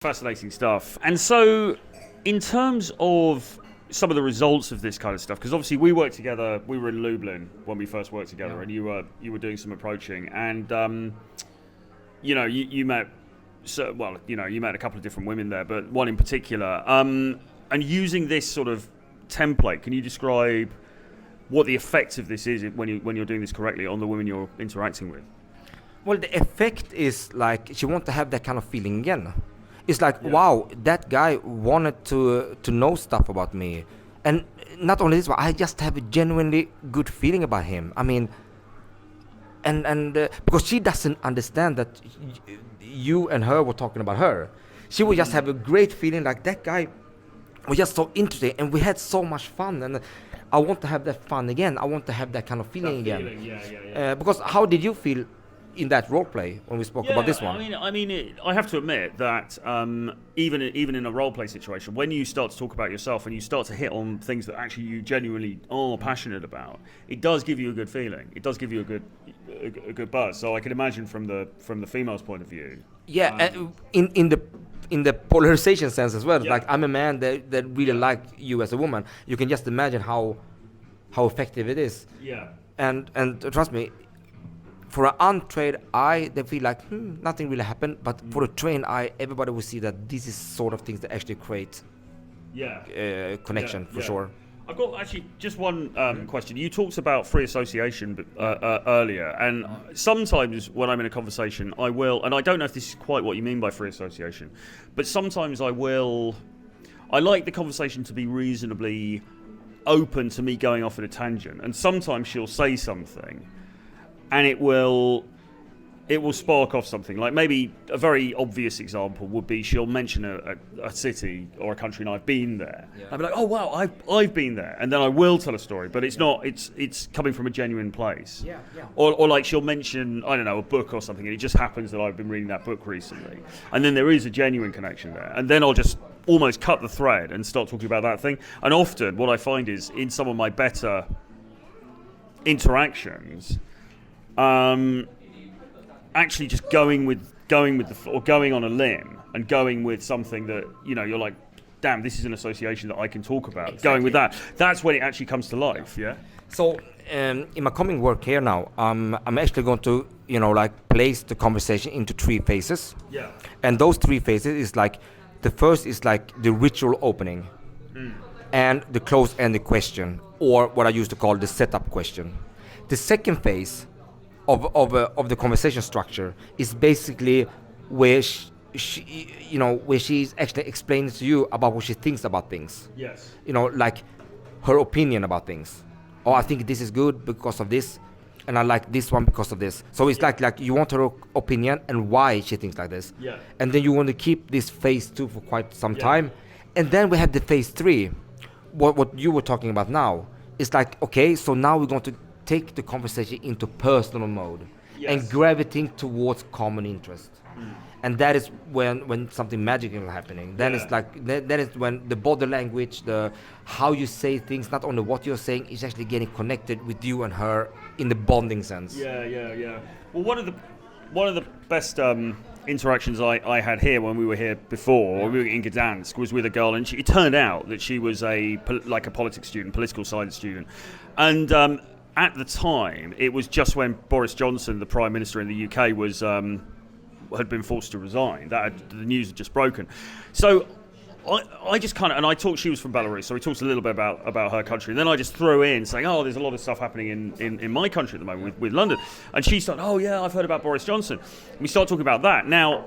Fascinating stuff. And so, in terms of some of the results of this kind of stuff, because obviously we worked together, we were in Lublin when we first worked together, and you were doing some approaching, and you met, you met a couple of different women there, but one in particular, and using this sort of template, can you describe what the effect of this is when you're doing this correctly on the women you're interacting with? Well, the effect is like she wants to have that kind of feeling again. It's like, wow, that guy wanted to know stuff about me. And not only this, but I just have a genuinely good feeling about him. I mean, and because she doesn't understand that you and her were talking about her. She would just have a great feeling like that guy was just so interesting and we had so much fun. And I want to have that fun again. I want to have that kind of feeling again. Because how did you feel in that role play when we spoke about this one? I have to admit that even in a role play situation, when you start to talk about yourself and you start to hit on things that actually you genuinely are passionate about, it does give you a good feeling. It does give you a good buzz. So I can imagine from the female's point of view. Yeah, in the polarization sense as well. Like I'm a man that really like you as a woman. You can just imagine how effective it is. Yeah. And trust me, for an untrained eye, they feel like nothing really happened. But for a trained eye, everybody will see that this is sort of things that actually create connection for sure. I've got actually just one question. You talked about free association earlier, and sometimes when I'm in a conversation, I will, and I don't know if this is quite what you mean by free association, but sometimes I like the conversation to be reasonably open to me going off at a tangent, and sometimes she'll say something and it will spark off something. Like maybe a very obvious example would be she'll mention a city or a country and I've been there. I'll be like, oh wow, I've been there, and then I will tell a story, but it's not. It's coming from a genuine place. Or like she'll mention, I don't know, a book or something, and it just happens that I've been reading that book recently, and then there is a genuine connection there, and then I'll just almost cut the thread and start talking about that thing. And often what I find is in some of my better interactions, actually just going on a limb and going with something that you're like, damn, this is an association that I can talk about. Exactly. Going with that's when it actually comes to life. So in my coming work here now, I'm actually going to place the conversation into 3 phases. And those 3 phases is like, the first is like the ritual opening and the close-ended question, or what I used to call the setup question. The second phase of the conversation structure is basically where where she's actually explaining to you about what she thinks about things. Yes. Like her opinion about things. Oh, I think this is good because of this, and I like this one because of this. So it's like you want her opinion and why she thinks like this. Yeah. And then you want to keep this phase 2 for quite some time, and then we have the phase 3. What you were talking about now is like, okay, so now we're going to take the conversation into personal mode and gravitating towards common interest. And that is when something magical is happening. Then it's like that is when the body language, the how you say things, not only what you're saying, is actually getting connected with you and her in the bonding sense. Yeah. Well, one of the best interactions I had here when we were here before, when we were in Gdansk, was with a girl, and it turned out that she was a politics student, political science student, and at the time, it was just when Boris Johnson, the Prime Minister in the UK, had been forced to resign. The news had just broken. So I just kind of, and I talked, she was from Belarus, so we talked a little bit about her country. And then I just threw in saying, oh, there's a lot of stuff happening in my country at the moment with London. And she started, oh yeah, I've heard about Boris Johnson. And we started talking about that. Now,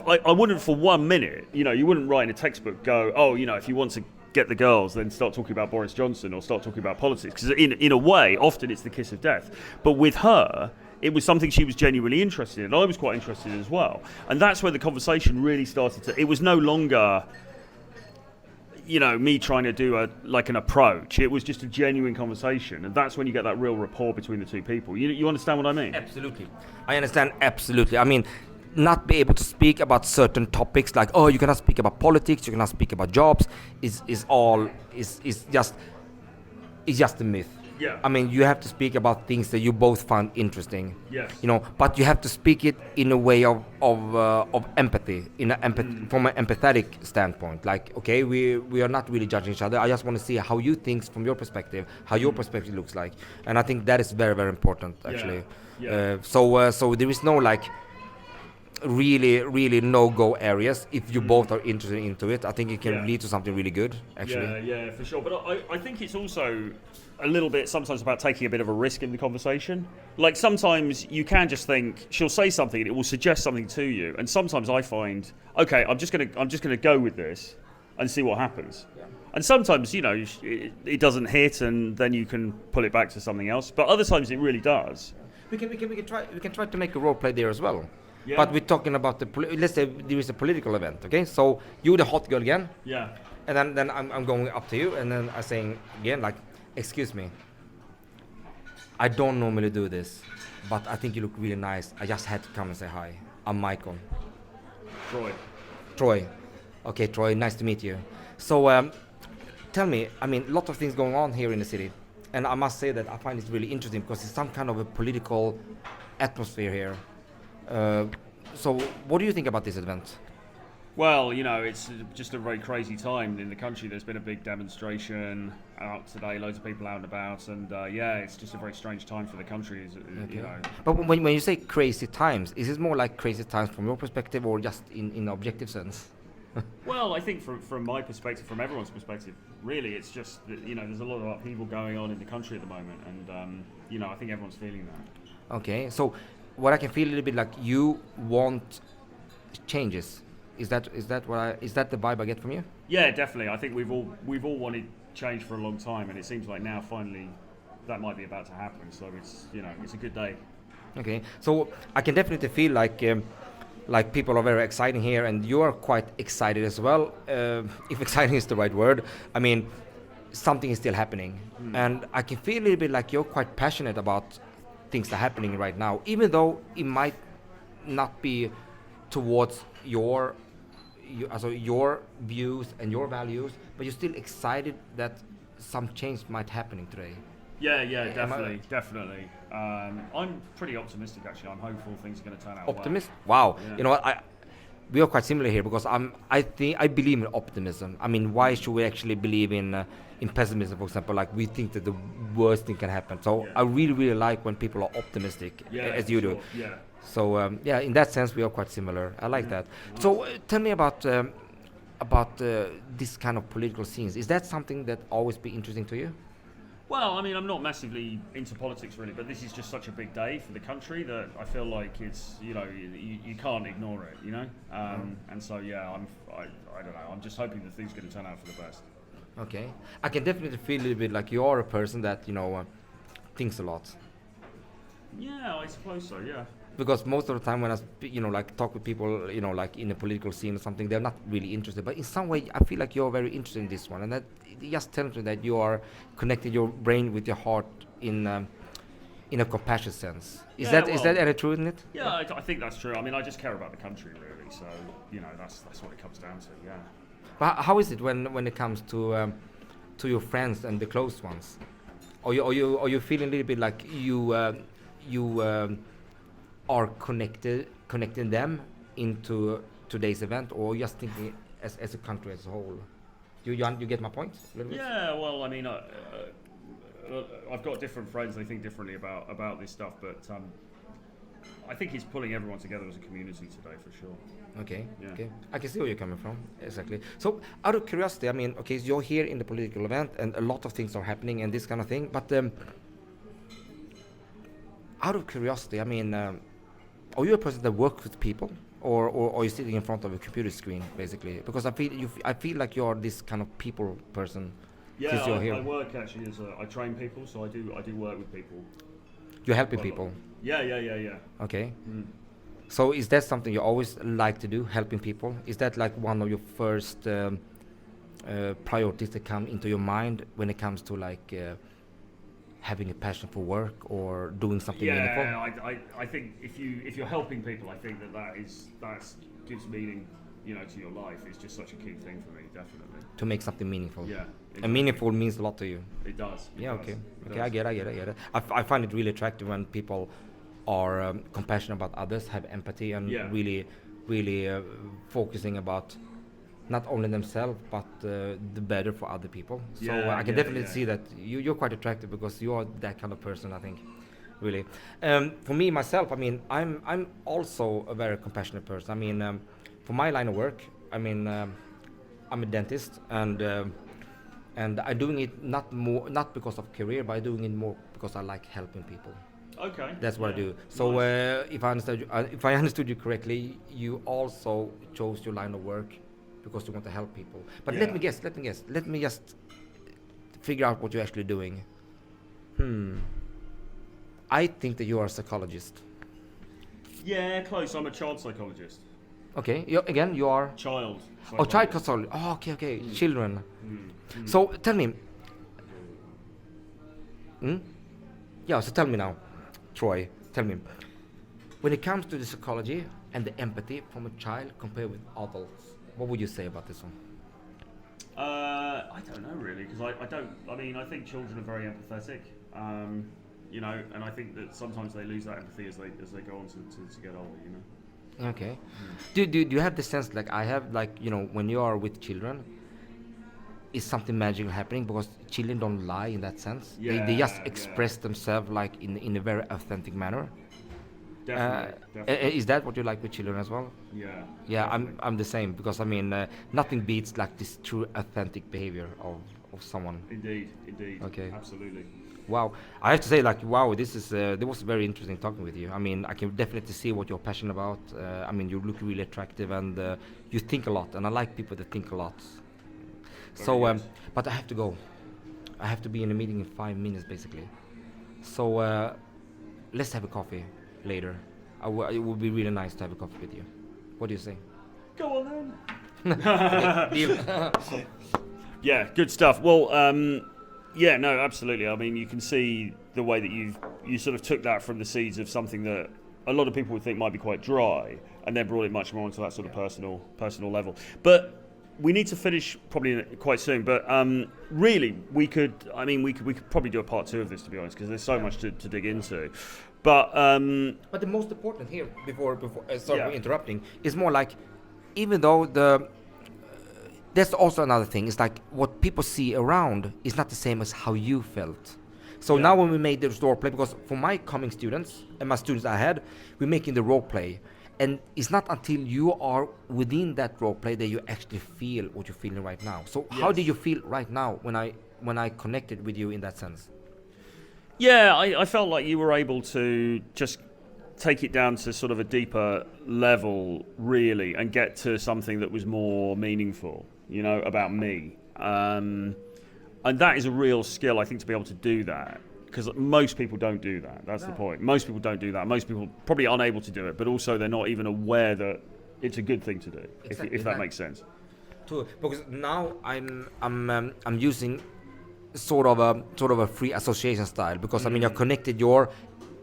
I wouldn't for 1 minute, you wouldn't write in a textbook, go, oh, if you want to get the girls, then start talking about Boris Johnson or start talking about politics, because in a way often it's the kiss of death. But with her, it was something she was genuinely interested in, and I was quite interested in as well, and that's where the conversation really started to, it was no longer me trying to do an approach. It was just a genuine conversation, and that's when you get that real rapport between the two people. You understand what I mean? Absolutely, I understand absolutely. I mean, not be able to speak about certain topics like, oh, you cannot speak about politics, you cannot speak about jobs, is just a myth. Yeah. I mean, you have to speak about things that you both find interesting. Yes. You know, but you have to speak it in a way of empathy, from an empathetic standpoint. Like, okay, we are not really judging each other. I just want to see how you think from your perspective, how your perspective looks like, and I think that is very, very important, actually. Yeah. So there is no like really no-go areas. If you both are interested into it, I think it can Yeah. lead to something really good, actually. Yeah, for sure. But I think it's also a little bit sometimes about taking a bit of a risk in the conversation. Like sometimes you can just think she'll say something and it will suggest something to you, and sometimes I find, okay, I'm just gonna go with this and see what happens. Yeah. And sometimes it doesn't hit, and then you can pull it back to something else. But other times it really does. We can try to make a role play there as well. Yeah. But we're talking about let's say there is a political event, okay? So you're the hot girl again, Yeah. and then I'm going up to you, and then I'm saying again, like, excuse me, I don't normally do this, but I think you look really nice. I just had to come and say hi. I'm Michael. Troy. Okay, Troy, nice to meet you. So tell me, I mean, a lot of things going on here in the city, and I must say that I find it really interesting because it's some kind of a political atmosphere here. So what do you think about this event? Well, it's just a very crazy time in the country. There's been a big demonstration out today, loads of people out and about, and it's just a very strange time for the country. But when you say crazy times, is it more like crazy times from your perspective or just in an objective sense? Well, I think from my perspective, from everyone's perspective, really, it's just that, there's a lot of upheaval going on in the country at the moment, and I think everyone's feeling that. Okay, so what I can feel a little bit like you want changes. Is that the vibe I get from you? Yeah, definitely. I think we've all wanted change for a long time, and it seems like now finally that might be about to happen. So it's a good day. Okay, so I can definitely feel like people are very exciting here, and you are quite excited as well. If exciting is the right word, I mean, something is still happening, and I can feel a little bit like you're quite passionate about things that are happening right now, even though it might not be towards your views and your values, but you're still excited that some change might happening today. Yeah, definitely. I'm pretty optimistic, actually. I'm hopeful things are going to turn out Optimist? well. Wow. Yeah. You know what? We are quite similar here because I believe in optimism. I mean, why should we actually believe in pessimism, for example? Like, we think that the worst thing can happen. So I really like when people are optimistic, as you do. Yeah. So in that sense, we are quite similar. I like that. Nice. So tell me about this kind of political scenes. Is that something that always be interesting to you? Well, I mean, I'm not massively into politics really, but this is just such a big day for the country that I feel like it's, you can't ignore it, and so I don't know. I'm just hoping that things are going to turn out for the best. Okay, I can definitely feel a little bit like you are a person that thinks a lot. Yeah, I suppose so. Yeah. Because most of the time when I talk with people, like in a political scene or something, they're not really interested. But in some way, I feel like you're very interested in this one, and that just tells me that you are connecting your brain with your heart in a compassionate sense. Is that any truth in it? Yeah, I think that's true. I mean, I just care about the country really, so that's what it comes down to. Yeah. But how is it when it comes to your friends and the close ones? Are you feeling a little bit like you are connecting them into today's event, or just thinking as a country as a whole? You get my point? Yeah, well, I mean, I've got different friends. They think differently about this stuff, but I think he's pulling everyone together as a community today for sure. Okay, yeah. Okay. I can see where you're coming from, exactly. So, out of curiosity, I mean, okay, so you're here in the political event, and a lot of things are happening and this kind of thing, but out of curiosity, I mean, are you a person that works with people, or are you sitting in front of a computer screen, basically? Because I feel like you're this kind of people person. Yeah, since you're here. I work actually I train people, so I do work with people. You're helping people? Yeah. Okay. So is that something you always like to do, helping people? Is that like one of your first priorities that come into your mind when it comes to like having a passion for work or doing something meaningful? Yeah, I think if you're helping people, I think that gives meaning to your life is just such a key thing for me, definitely. To make something meaningful. Yeah. And exactly. meaningful means a lot to you. It does. Yeah, okay. It Okay, does. I get it. I find it really attractive when people are compassionate about others, have empathy, and Yeah. really focusing about not only themselves but the better for other people. So Yeah, I can yeah, definitely yeah. see that you're quite attractive because you are that kind of person, I think. Really. For me myself, I mean, I'm also a very compassionate person. I mean, for my line of work, I mean, I'm a dentist, and I'm doing it not because of career, but I'm doing it more because I like helping people. Okay. That's what I yeah. do. So Nice. if I understood you correctly, you also chose your line of work because you want to help people. But let Yeah. me guess. Let me just figure out what you're actually doing. I think that you are a psychologist. Yeah, close. I'm a child psychologist. Okay. You are. Child. Oh, child psychologist. psychologist. Oh, okay. Children. Mm. So tell me. Yeah. So tell me now, Troy. Tell me. When it comes to the psychology and the empathy from a child compared with adults, what would you say about this one? I don't know really, because I don't. I mean, I think children are very empathetic. And I think that sometimes they lose that empathy as they go on to get older. Okay. Do you have the sense like I have, like, when you are with children, is something magical happening because children don't lie in that sense. They just Yeah, express themselves like in a very authentic manner. Definitely. Is that what you like with children as well? Yeah. Yeah, definitely. I'm the same because I mean nothing beats like this true authentic behavior of someone. Indeed. Okay. Absolutely. Wow, I have to say, like, wow, this was very interesting talking with you. I mean, I can definitely see what you're passionate about. I mean, you look really attractive and you think a lot, and I like people that think a lot. So, Very good. but I have to go. I have to be in a meeting in 5 minutes, basically. So, let's have a coffee later. It would be really nice to have a coffee with you. What do you say? Go on then. Okay, deal. Yeah, good stuff. Well, yeah, no, absolutely. I mean, you can see the way that you sort of took that from the seeds of something that a lot of people would think might be quite dry, and then brought it much more onto that sort of personal level. But we need to finish probably quite soon. But really, we could probably do a part 2 of this, to be honest, because there's so much to dig into. But But the most important here, before sorry Yeah. for interrupting, is more like, even though there's also another thing. It's like what people see around is not the same as how you felt. So Yeah. now when we made this role play, because for my coming students and my students I had, we're making the role play, and it's not until you are within that role play that you actually feel what you're feeling right now. So how Yes. do you feel right now when I connected with you in that sense? yeah, I felt like you were able to just take it down to sort of a deeper level, really, and get to something that was more meaningful, about me. And that is a real skill, I think, to be able to do that. Because most people don't do that. That's the point. Most people don't do that. Most people probably aren't able to do it, but also they're not even aware that it's a good thing to do, Exactly, if that right. makes sense. Because now I'm using sort of a free association style, because I mean you're connected your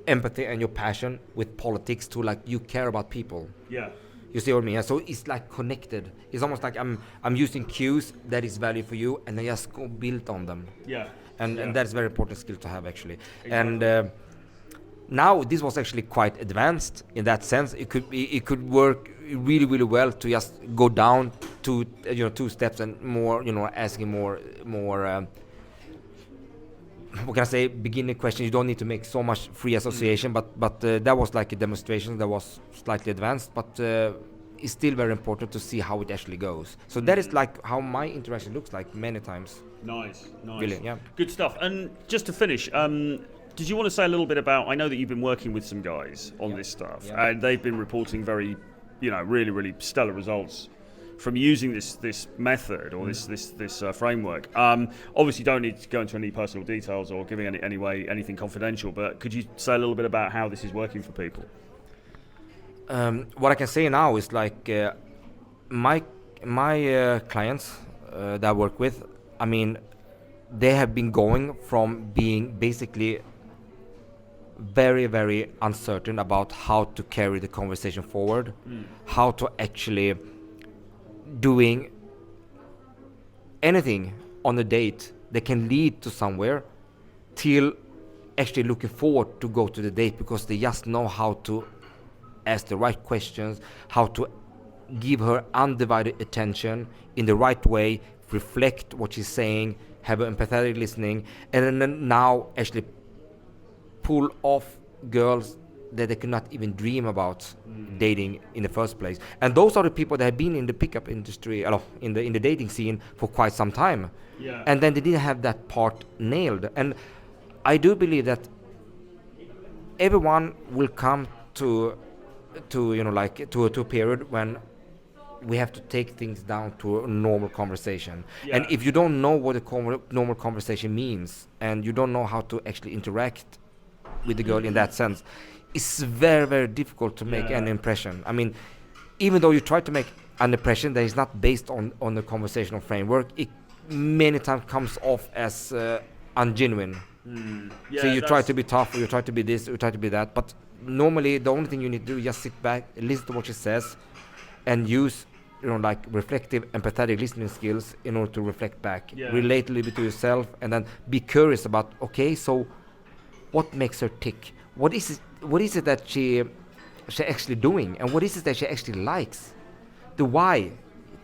empathy and your passion with politics to, like, you care about people. Yeah. You see what I mean? So it's like connected. It's almost like I'm using cues that is value for you, and I just go build on them. Yeah. And that's a very important skill to have, actually. Exactly. And now this was actually quite advanced in that sense. It could work really, really well to just go down to 2 steps and more, asking more what can I say, beginning question. You don't need to make so much free association, but that was like a demonstration that was slightly advanced, but it's still very important to see how it actually goes. So that is like how my interaction looks like many times. Nice. Really, yeah. Good stuff. And just to finish, did you want to say a little bit about, I know that you've been working with some guys on this stuff, Yeah. and they've been reporting very, really, really stellar results from using this method or this framework. Obviously, don't need to go into any personal details or giving anything confidential, but could you say a little bit about how this is working for people? What I can say now is like my clients that I work with, I mean, they have been going from being basically very, very uncertain about how to carry the conversation forward, how to actually doing anything on a date that can lead to somewhere, till actually looking forward to go to the date, because they just know how to ask the right questions, how to give her undivided attention in the right way, reflect what she's saying, have an empathetic listening, and then now actually pull off girls that they could not even dream about dating in the first place. And those are the people that have been in the pickup industry, in the dating scene for quite some time. Yeah. And then they didn't have that part nailed. And I do believe that everyone will come to a period when we have to take things down to a normal conversation. Yeah. And if you don't know what a normal conversation means, and you don't know how to actually interact with the girl in that sense, it's very, very difficult to make an impression. I mean, even though you try to make an impression that is not based on the conversational framework, it many times comes off as ungenuine. Yeah, So you try to be tough, or you try to be this, or you try to be that, but normally the only thing you need to do is just sit back, listen to what she says, and use reflective, empathetic listening skills in order to reflect back, relate a little bit to yourself, and then be curious about, okay, so what makes her tick? What is it that she actually doing, and what is it that she actually likes? The why.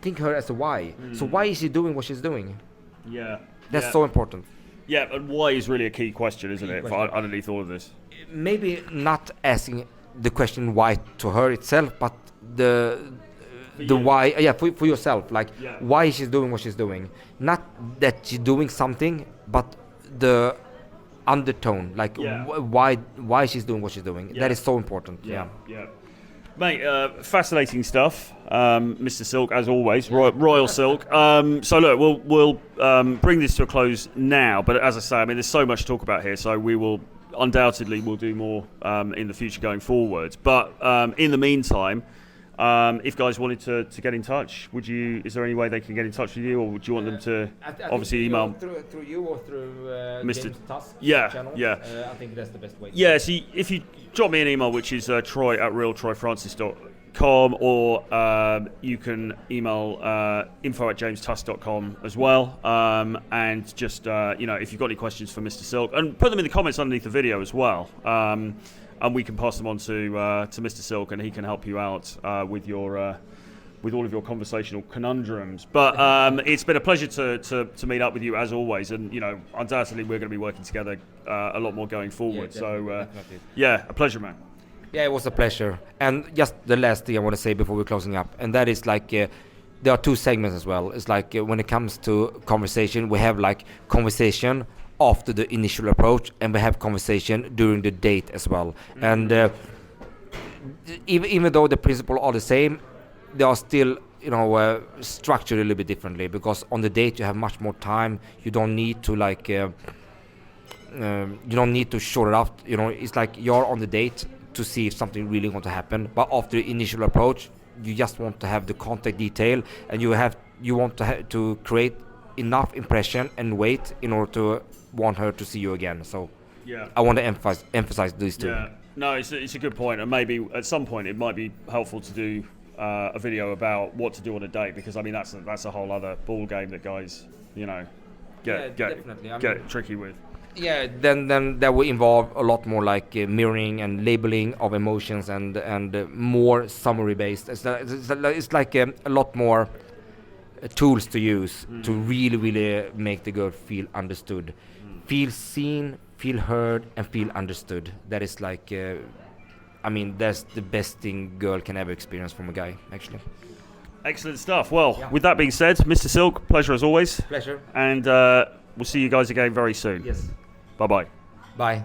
Think her as a why. So why is she doing what she's doing? Yeah. That's so important. Yeah, and why is really a key question, isn't it? question. Underneath all of this. Maybe not asking the question why to her itself, but the why. For yourself. Like, why she's doing what she's doing. Not that she's doing something, but the undertone. Like, why she's doing what she's doing. That is so important. Yeah. Mate, fascinating stuff, Mr. Silk, as always, Royal Silk. So look, we'll bring this to a close now, but as I say, I mean, there's so much to talk about here, so we will undoubtedly we'll do more in the future going forward. But in the meantime, if guys wanted to get in touch, is there any way they can get in touch with you, or would you want them to obviously email through you or through Mr. James Tusk channel? I think that's the best way. Yeah, so if you drop me an email, which is troy@realtroyfrancis.com, or you can email info@jamestusk.com as well, and just if you've got any questions for Mr. Silk, and put them in the comments underneath the video as well, and we can pass them on to Mr. Silk, and he can help you out with your with all of your conversational conundrums. But it's been a pleasure to meet up with you as always, and undoubtedly we're going to be working together a lot more going forward. Definitely. A pleasure, man. Yeah, it was a pleasure. And just the last thing I want to say before we're closing up, and that is like there are two segments as well. It's like when it comes to conversation, we have like conversation after the initial approach, and we have conversation during the date as well. And even though the principles are the same, they are still structured a little bit differently, because on the date you have much more time. You don't need to short it up. It's like you're on the date to see if something really going to happen, but after the initial approach you just want to have the contact detail, and you want to create enough impression and wait in order to want her to see you again. So I want to emphasize these two. No, it's a good point, and maybe at some point it might be helpful to do a video about what to do on a date, because I mean that's a whole other ball game that guys get tricky with. Yeah, then that will involve a lot more like mirroring and labeling of emotions, and more summary based. It's like a lot more tools to use to really make the girl feel understood, feel seen, feel heard, and feel understood. That is like that's the best thing girl can ever experience from a guy, actually. Excellent stuff. Well, with that being said, Mr. Silk, pleasure as always. Pleasure. And we'll see you guys again very soon. Yes. Bye-bye. Bye.